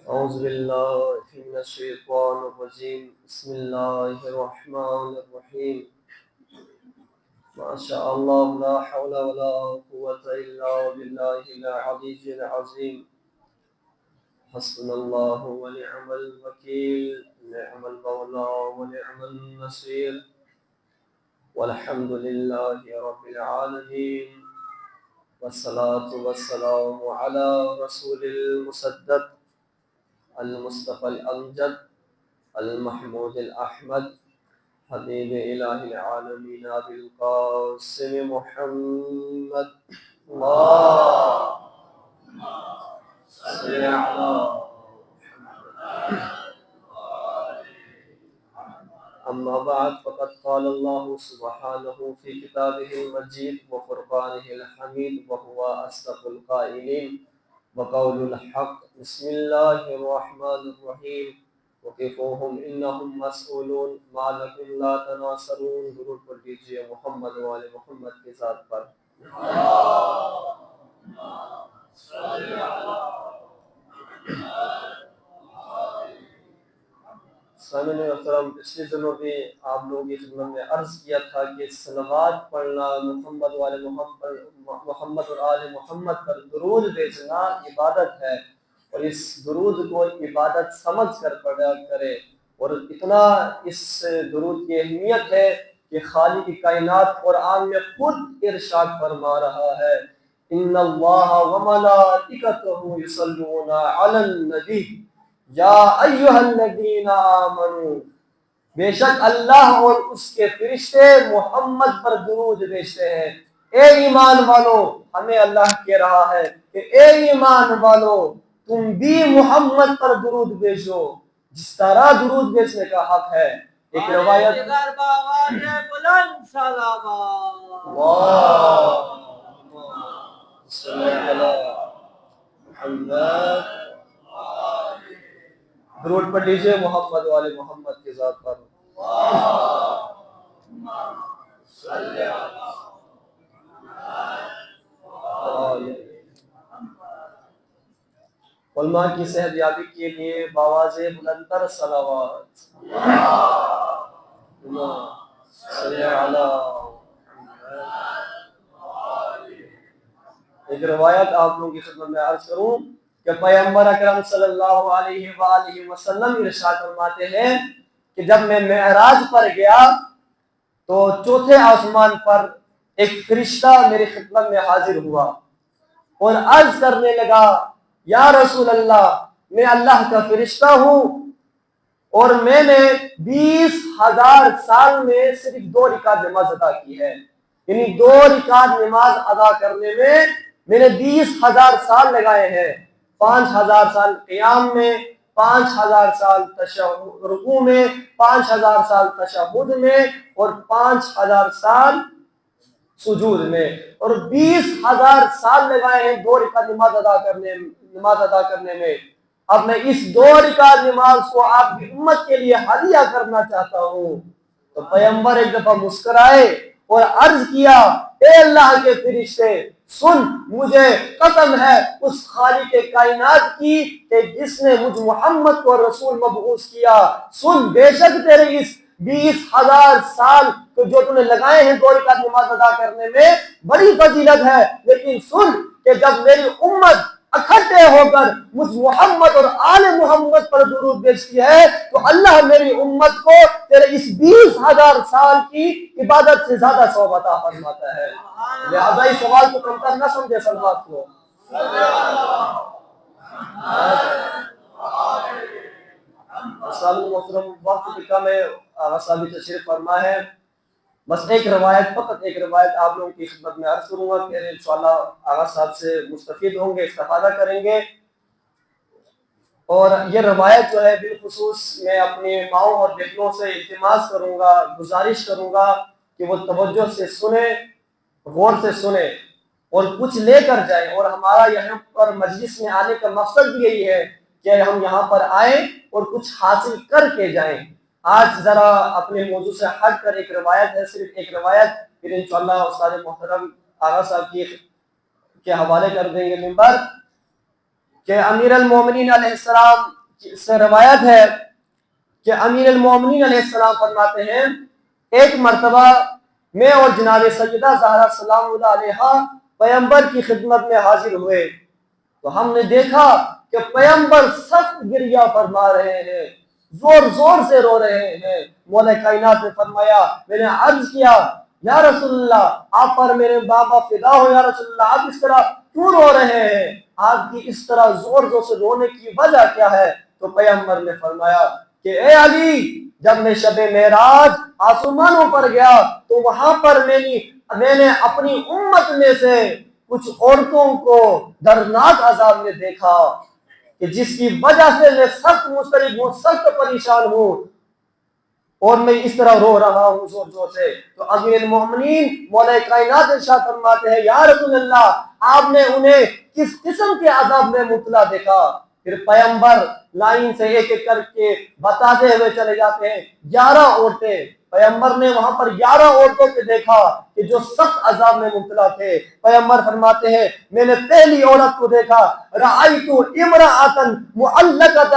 أعوذ بالله من الشيطان الرجيم بسم الله الرحمن الرحيم ما شاء الله لا حول ولا قوة إلا بالله العلي العظيم حسبنا الله ونعم الوكيل نعم المولى ونعم النصير والحمد لله رب العالمين والصلاة والسلام على رسول المسدد المصطفى الأمجد المحمود الأحمد حبيب إله العالمين أبي القاسم محمد اللهم صل على أما بعد فقد قال الله سبحانه في كتابه المجيد وفرقانه الحميد وهو أصدق القائلين وقول الحق بسم الله الرحمن الرحيم وقفوهم انہم مسئولون ما لکم لا تناصرون. درود پڑھ لیجیے محمد و آل محمد کی ذات پر. سامعین محترم، پچھلے دنوں بھی آپ لوگوں کی خدمت میں عرض کیا تھا کہ صلوات پڑھنا، محمد و آل محمد اور آل محمد پر درود بھیجنا عبادت ہے، اور اس درود کو عبادت سمجھ کر پڑھا کرے. اور اتنا اس درود کی اہمیت ہے کہ خالق کائنات قرآن میں خود ارشاد فرما رہا ہے ان اللہ وملائکتہ یصلون علی النبی یا ایھا الذین آمنوا، بے شک اللہ اور اس کے فرشتے محمد پر درود بھیجتے ہیں. اے ایمان والو، ہمیں اللہ کہہ رہا ہے کہ اے ایمان والو تم بھی محمد پر درود بھیجو جس طرح درود بھیجنے کا حق ہے. ایک روایت بلند صلوات صلی اللہ محمد، درود پڑھ لیجیے محمد والے محمد کی ذات پر. علماء کی صحت یابی کے لیے بآواز بلندتر صلوات صلی اللہ. ایک روایت آپ لوگوں کی خدمت میں عرض کروں کہ پیغمبر اکرم صلی اللہ علیہ وآلہ وسلم ارشاد فرماتے ہیں کہ جب میں معراج پر گیا تو چوتھے آسمان پر ایک فرشتہ میری خدمت میں حاضر ہوا اور عرض کرنے لگا یا رسول اللہ، میں اللہ کا فرشتہ ہوں اور میں نے 20,000 سال میں صرف 2 رکعت نماز ادا کی ہے. یعنی 2 رکعت نماز ادا کرنے میں نے 20,000 سال لگائے ہیں. 5,000 سال قیام میں، 5,000 سال رکوع میں، 5,000 سال تشہد میں، اور 5,000 سال سجود میں، اور 20,000 سال لگائے ہیں 2 رکعت نماز ادا کرنے میں. اب میں اس 2 رکعت نماز کو آپ کی امت کے لیے ہدیہ کرنا چاہتا ہوں. تو پیغمبر ایک دفعہ مسکرائے اور عرض کیا اے اللہ کے فرشتے، سن، مجھے قسم ہے اس خالق کائنات کی کہ جس نے مجھ محمد کو رسول مبعوث کیا، سن، بے شک تیرے اس 20,000 سال تو جو تم نے لگائے ہیں 2 رکعت نماز ادا کرنے میں بڑی فضیلت ہے، لیکن سن کہ جب میری امت اکٹھے ہو کر مجھ محمد اور آل محمد پر درود بھیجتی ہے تو اللہ میری امت کو تیرے اس 20,000 سال کی عبادت سے زیادہ ثواب عطا فرماتا ہے. لہذا اس سوال کو کمتر نہ سمجھے سلوات کو. السلام محترم، وقت کی کم ہے، آغا صاحب تشریف فرما ہے. بس ایک روایت، فقط ایک روایت آپ لوگوں کی خدمت میں عرض کروں گا، پھر انشاءاللہ آغا صاحب سے مستفید ہوں گے، استفادہ کریں گے. اور یہ روایت جو ہے بالخصوص میں اپنی ماؤں اور بہنوں سے التماس کروں گا، گزارش کروں گا کہ وہ توجہ سے سنیں، غور سے سنیں اور کچھ لے کر جائیں. اور ہمارا یہاں پر مجلس میں آنے کا مقصد بھی یہی ہے کہ ہم یہاں پر آئیں اور کچھ حاصل کر کے جائیں. آج ذرا اپنے موضوع سے ہٹ کر ایک روایت ہے، صرف ایک روایت، پھر انشاءاللہ استاد محترم آغا صاحب کے حوالے کر دیں گے ممبر. کہ امیر المومنین علیہ السلام سے روایت ہے کہ امیر المومنین علیہ السلام فرماتے ہیں ایک مرتبہ میں اور جناب سیدہ زہرا سلام اللہ علیہا پیغمبر کی خدمت میں حاضر ہوئے تو ہم نے دیکھا کہ پیغمبر سخت گریہ فرما رہے ہیں، زور زور سے رو رہے ہیں۔ مولا کائنات نے فرمایا، میں نے عرض کیا یا رسول اللہ آپ پر میرے بابا فدا ہو، یا رسول اللہ آپ اس طرح کیوں رو رہے ہیں، آپ کی اس طرح زور زور سے رونے کی وجہ کیا ہے؟ تو پیغمبر نے فرمایا کہ اے علی، جب میں شب معراج آسمانوں پر گیا تو وہاں پر میں نے اپنی امت میں سے کچھ عورتوں کو دردناک عذاب میں دیکھا کہ جس کی وجہ سے میں سخت مضطرب ہوں، سخت پریشان ہوں اور میں اس طرح رو رہا ہوں زور زور سے۔ تو امیر المومنین مولا کائنات ارشاد فرماتے ہیں یا رسول اللہ آپ نے انہیں کس قسم کے عذاب میں مبتلا دیکھا؟ پھر پیغمبر لائن سے ایک ایک کر کے بتاتے ہوئے چلے جاتے ہیں۔ 11 عورتیں، پیغمبر نے وہاں پر 11 عورتوں کو دیکھا کہ جو سخت عذاب میں مبتلا تھے۔ پیغمبر فرماتے ہیں میں نے پہلی عورت کو دیکھا، رأیت امرأۃ معلقۃ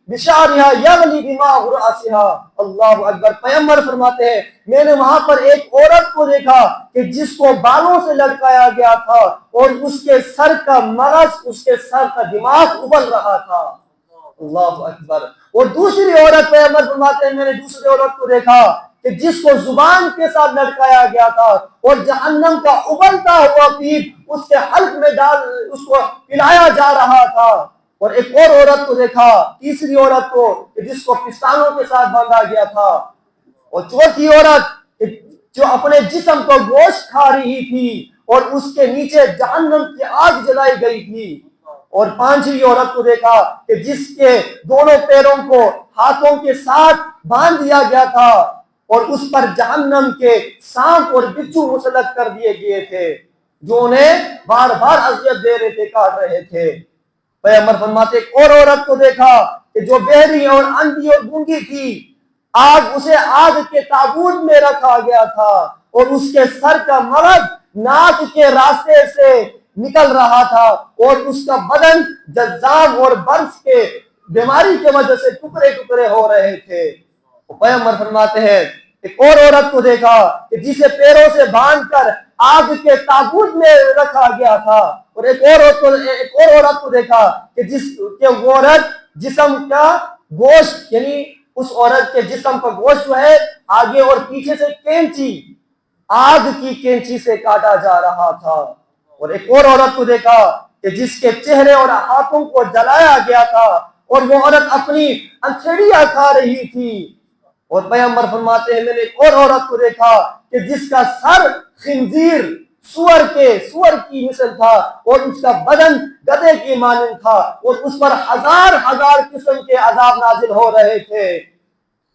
بشعرها یغلی دماغ رأسها، اللہ اکبر۔ پیغمبر فرماتے ہیں میں نے وہاں پر ایک عورت کو دیکھا کہ جس کو بالوں سے لٹکایا گیا تھا اور اس کے سر کا مغز، اس کے سر کا دماغ ابل رہا تھا، اللہ اکبر۔ اور دوسری عورت پیغمبر فرماتے ہیں میں نے دوسری عورت کو دیکھا کہ جس کو زبان کے ساتھ لٹکایا گیا تھا اور جہنم کا ابلتا ہوا پیپ اس کے حلق میں ڈال اس کو پلایا جا رہا تھا۔ اور ایک اور عورت کو دیکھا، تیسری عورت کو کہ جس کو پستانوں کے ساتھ باندھا گیا تھا، اور چوتھی عورت جو اپنے جسم کو گوشت کھا رہی تھی اور اس کے نیچے جہنم کی آگ جلائی گئی تھی، اور پانچویں عورت کو دیکھا کہ جس کے دونوں پیروں کو ہاتھوں کے ساتھ باندھ دیا گیا تھا اور اس پر جہنم کے سانپ اور بچھو مسلط کر دیے گئے تھے جو انہیں بار بار اذیت دے رہے تھے، کاٹ رہے تھے۔ پیغمبر فرماتے ایک اور عورت کو دیکھا کہ جو بہری اور اندھی اور گونگی تھی، اسے آگ کے تابوت میں رکھا گیا تھا اور اس کے سر کا مغز ناک کے راستے سے نکل رہا تھا اور اس کا بدن جذام اور برس کے بیماری کی وجہ سے ٹکڑے ٹکڑے ہو رہے تھے۔ پیغمبر فرماتے ہیں ایک اور عورت کو دیکھا کہ جسے پیروں سے باندھ کر آگ کے تابوت میں رکھا گیا تھا، اور ایک اور عورت کو دیکھا کہ وہ عورت جسم کا گوشت، یعنی اس عورت کے جسم کا گوشت جو ہے آگے اور پیچھے سے کینچی، آگ کی کینچی سے کاٹا جا رہا تھا۔ اور ایک اور عورت کو دیکھا کہ جس کے چہرے اور ہاتھوں کو جلایا گیا تھا اور وہ عورت اپنی انتڑیاں کھا رہی تھی۔ اور پیغمبر فرماتے ہیں میں نے ایک اور عورت کو دیکھا کہ جس کا سر خنزیر، سور کی مثل تھا اور اس کا بدن گدھے کی مانند تھا اور اس پر ہزار قسم کے عذاب نازل ہو رہے تھے۔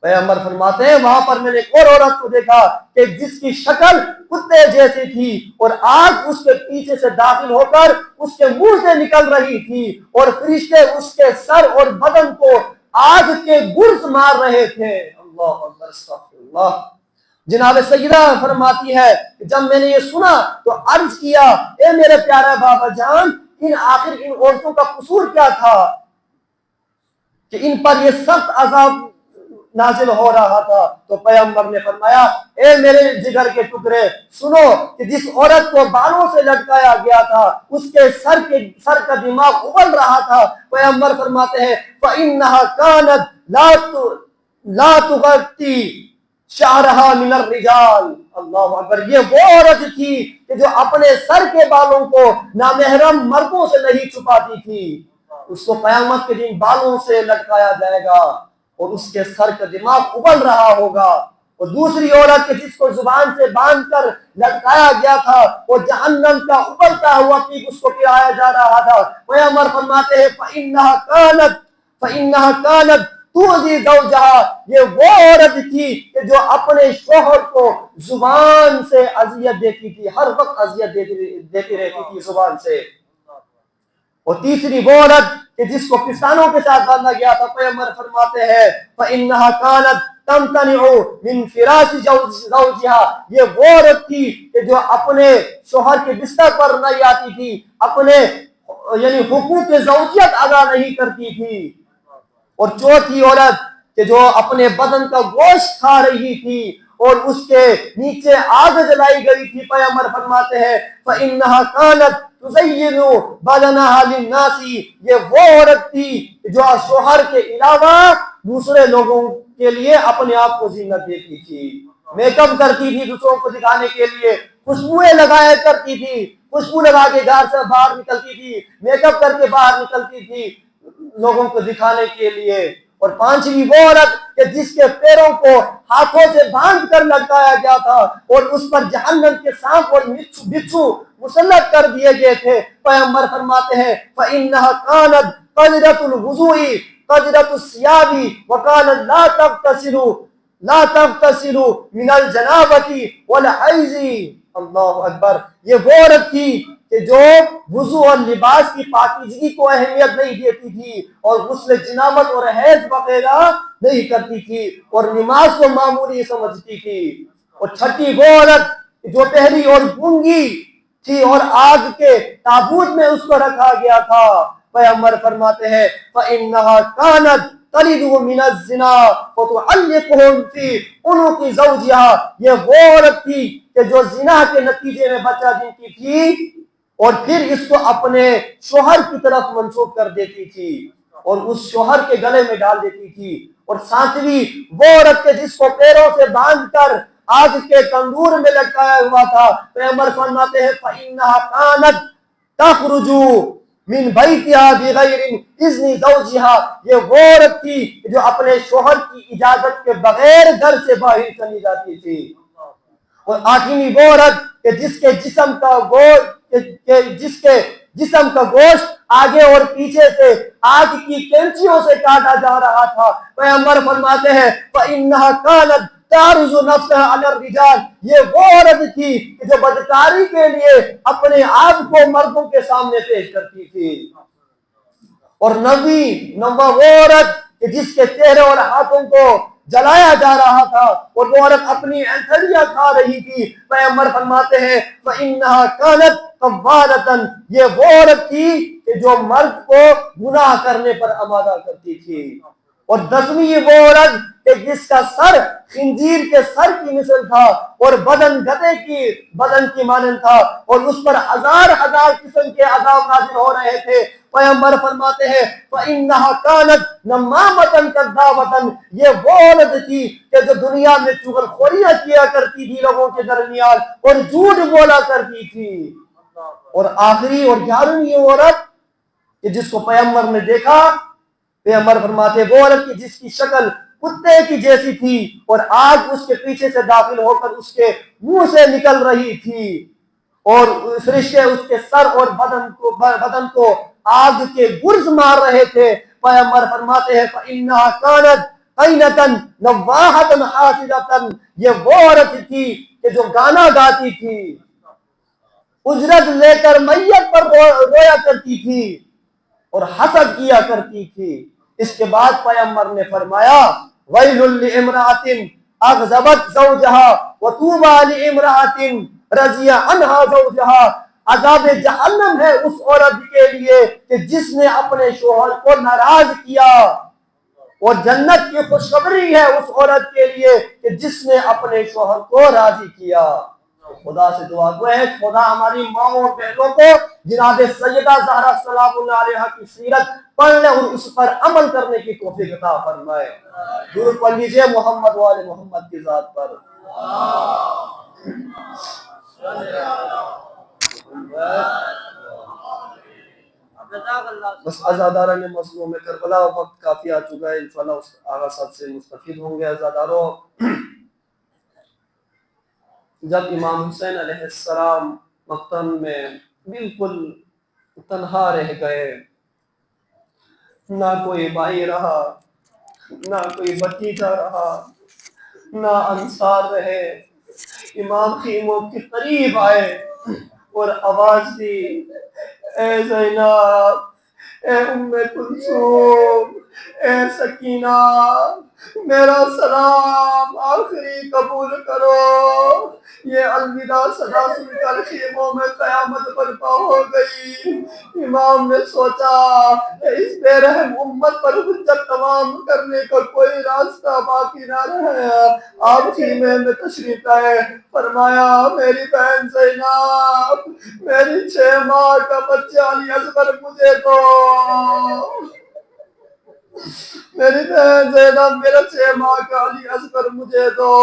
پیغمبر فرماتے ہیں وہاں پر میں نے ایک اور عورت کو دیکھا کہ جس کی شکل کتے جیسی تھی اور آگ اس کے پیچھے سے داخل ہو کر اس کے منہ سے نکل رہی تھی اور فرشتے اس کے سر اور بدن کو آگ کے گرز مار رہے تھے۔ اللہ اکبر، استغفر اللہ۔ جناب سیدہ فرماتی ہے جب میں نے یہ سنا تو عرض کیا اے میرے پیارے بابا جان، آخر ان عورتوں کا قصور کیا تھا کہ ان پر یہ سخت عذاب نازل ہو رہا تھا؟ تو پیغمبر نے فرمایا اے میرے جگر کے ٹکڑے سنو کہ جس عورت کو بالوں سے لٹکایا گیا تھا اس کے سر کا دماغ ابل رہا تھا۔ پیغمبر فرماتے ہیں فَإِنَّهَا كَانَتْ لَا تُغَطِّي شَعْرَهَا مِنَ الرِّجَالِ، اللہ اکبر۔ یہ وہ عورت تھی کہ جو اپنے سر کے بالوں کو نامحرم مردوں سے نہیں چھپاتی تھی، اس کو قیامت کے دن بالوں سے لٹکایا جائے گا اور اس کے سر کا دماغ ابل رہا ہوگا۔ اور دوسری عورت کے جس کو زبان سے باندھ کر لٹکایا گیا تھا اور جہنم کا ابلتا ہوا پیپ اس کو پلایا جا رہا تھا۔ پیغمبر فرماتے ہیں فَإِنَّهَا كَانَتْ تُؤْذِي زَوْجَهَا، یہ وہ عورت تھی کہ جو اپنے شوہر کو زبان سے اذیت دیتی تھی، ہر وقت اذیت دیتی رہتی تھی زبان سے۔ اور تیسری وہ عورت کہ جس کو پستانوں کے ساتھ باندھا گیا تھا، پیغمبر فرماتے ہیں فَإِنَّهَا كَانَتْ تَمْتَنِعُ مِنْ فِرَاشِ زَوْجِهَا، یہ وہ عورت تھی کہ جو اپنے شوہر کے بستر پر نہیں آتی تھی، اپنے یعنی حقوق زوجیت ادا نہیں کرتی تھی، اور چوتھی عورت کہ جو اپنے بدن کا گوشت کھا رہی تھی اور اس کے نیچے آگ جلائی گئی تھی، پیغمبر فرماتے ہیں فَإِنَّهَا كَانَتْ تُزَيِّنُ بَدَنَهَا لِلنَّاسِ، یہ وہ عورت تھی جو شوہر کے علاوہ دوسرے لوگوں کے لیے اپنے آپ کو زینت دیتی تھی، میک اپ کرتی تھی دوسروں کو دکھانے کے لیے، خوشبوئیں لگایا کرتی تھی، خوشبو لگا کے گھر سے باہر نکلتی تھی، میک اپ کر کے باہر نکلتی تھی لوگوں کو دکھانے کے لیے۔ اور پانچویں وہ عورت کہ جس کے پیروں کو ہاتھوں سے باندھ کر لٹکایا گیا تھا اور اس پر جہنم کے سانپ اور بچھو مسلط کر دیے گئے تھے، پیغمبر فرماتے ہیں فَإِنَّهَا كَانَتْ قَذْرَةُ الْوُضُوءِ قَذْرَةُ الثِّيَابِ وَكَانَتْ لا تغتسل من الجنابتی والحیض۔ اللہ اکبر، یہ وہ عورت تھی کہ جو وضو اور لباس کی پاکیزگی کو اہمیت نہیں دیتی تھی اور غسل جنابت اور حیض وغیرہ نہیں کرتی تھی اور نماز کو معمولی سمجھتی تھی۔ اور چھٹی وہ عورت جو پہلی اور گونگی تھی اور آگ کے تابوت میں اس کو رکھا گیا تھا، پیغمبر فرماتے ہیں فَإِنَّهَا كَانَتْ تَلِدُ مِنَ الزِّنَا وَتُعَلِّقُهُمْ فِي عُنُقِ زَوْجِهَا، یہ وہ عورت تھی کہ جو زنا کے نتیجے میں بچہ دیتی تھی اور پھر اس کو اپنے شوہر کی طرف منسوب کر دیتی تھی اور اس شوہر کے گلے میں ڈال دیتی تھی۔ اور ساتویں وہ عورت کے جس کو پیروں سے باندھ کر آگ کے تندور میں لٹکایا ہوا تھا، پیغمبر فرماتے ہیں فَإِنَّهَا كَانَتْ تَخْرُجُ من بیتها بغیر اذن زوجها، یہ وہ عورت تھی جو اپنے شوہر کی اجازت کے بغیر گھر سے باہر چلی جاتی تھی۔ اور آٹھویں وہ عورت کہ جس کے جسم کا گوشت آگے اور پیچھے سے آگ کی کینچیوں سے کاٹا جا رہا تھا، پیغمبر فرماتے ہیں فَإِنَّهَا كَانَتْ تعرض نفسها على الرجال، یہ وہ عورت تھی کہ جو بدکاری کے لیے اپنے آپ کو مردوں کے سامنے پیش کرتی تھی۔ اور نواں وہ عورت کہ جس کے چہرے اور ہاتھوں کو جلایا جا رہا تھا اور وہ عورت اپنی انتڑیاں کھا رہی تھی، پیغمبر فرماتے ہیں فَإِنَّهَا كَانَتْ قَوَّالَةً، یہ وہ عورت تھی کہ جو مرد کو گناہ کرنے پر آمادہ کرتی تھی۔ اور دسویں وہ عورت کہ جس کا سر خنزیر کے سر کی مثل تھا اور بدن گدھے کی بدن کی مانند تھا اور اس پر ہزار ہزار قسم کے عذاب نازل ہو رہے تھے، پیغمبر فرماتے ہیں فَإِنَّهَا كَانَتْ نَمَّامَةً كَذَّابَةً، یہ وہ عورت تھی کہ جو دنیا میں چغل خوریاں کیا کرتی تھی لوگوں کے درمیان اور جھوٹ بولا کرتی تھی۔ اور آخری اور 11ویں عورت کہ جس کو پیغمبر نے دیکھا، پیغمبر فرماتے وہ عورت کی جس کی شکل کتے کی جیسی تھی اور آگ اس کے پیچھے سے داخل ہو کر اس کے منہ سے نکل رہی تھی اور فرشتے اس کے سر اور بدن کو آگ کے گرز مار رہے تھے، پیغمبر فرماتے ہیں فَإِنَّهَا كَانَتْ قَيْنَةً نَوَّاحَةً حَاسِدَةً، یہ وہ عورت تھی کہ جو گانا گاتی تھی، اجرت لے کر میت پر رویا کرتی تھی اور حسد کیا کرتی تھی۔ اس کے بعد پیغمبر نے فرمایا وَيْلٌ لِّامْرَأَةٍ أَغْضَبَتْ زَوْجَهَا وَطُوبَىٰ لِامْرَأَةٍ رَضِيَ عَنْهَا زَوْجَهَا، عذاب جہنم ہے اس عورت کے لیے کہ جس نے اپنے شوہر کو ناراض کیا، اور جنت کی خوشخبری ہے اس عورت کے لیے کہ جس نے اپنے شوہر کو راضی کیا۔ خدا سے دعا ہے خدا ہماری ماؤں اور بہنوں کو جناب سیدہ زہرا سلام اللہ علیہا کی سیرت پڑھنے اور اس پر عمل کرنے کی توفیق عطا فرمائے۔ درود پڑھ لیجئے محمد و آل محمد کی ذات پر۔ بس عزاداران مظلوم کربلا وقت کافی آ چکا ہے، انشاءاللہ اس آغا صاحب سے مستفید ہوں گے۔ عزاداروں، جب امام حسین علیہ السلام مقتل میں بالکل تنہا رہ گئے، نہ کوئی بھائی رہا، نہ کوئی بھتیجا رہا، نہ انصار رہے، امام خیموں کے قریب آئے اور آواز دی اے زینب، اے ام کلثوم، اے سکینہ، میرا سلام آخری قبول کرو۔ یہ الوداع صدا سن کر خیموں میں قیامت برپا ہو گئی۔ امام نے سوچا کہ اس بے رحم امت پر حجت تمام کرنے کا کوئی راستہ باقی نہ رہے۔ آپ خیمے میں تشریف لائے، فرمایا میری بہن زینب، میری 6 ماہ کا بچہ علی اصغر مجھے دو۔ میری بہن زینب، میرا 6 ماہ کا علی اصغر مجھے دو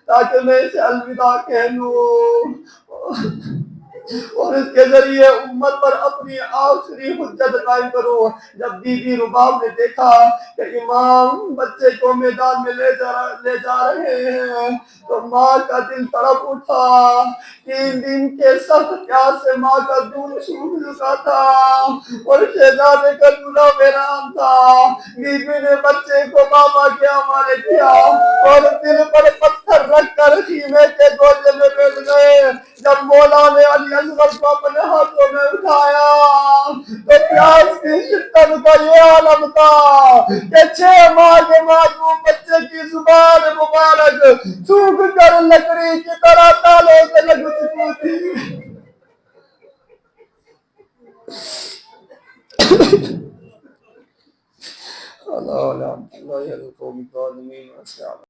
تاکہ میں اسے الوداع کہہ لوں اور اس کے ذریعے امت پر اپنی آخری حجت قائم کروں۔ جب بی بی رباب نے دیکھا کہ امام بچے کو میدان میں لے جا رہے ہیں تو ماں کا دل تڑپ اٹھا۔ 3 دن کے سخت پیاس سے ماں کا دودھ سوکھ چکا تھا اور شہزادے کا دولہا ویران تھا۔ بی بی نے بچے کو بابا کے حوالے کیا اور دل پر پتھر رکھ کر خیمے کے گوشے میں بیٹھ گئے۔ جب مولا نے علی اصغر کو اپنے ہاتھوں میں اٹھایا تو پیاس کی شدت کا یہ عالم تھا کہ 6 ماہ کے معصوم بچے کی زبان مبارک سوکھ کر لکڑی کی طرح تالوں سے لگ چکی تھی۔ اللہ علیہ وسلم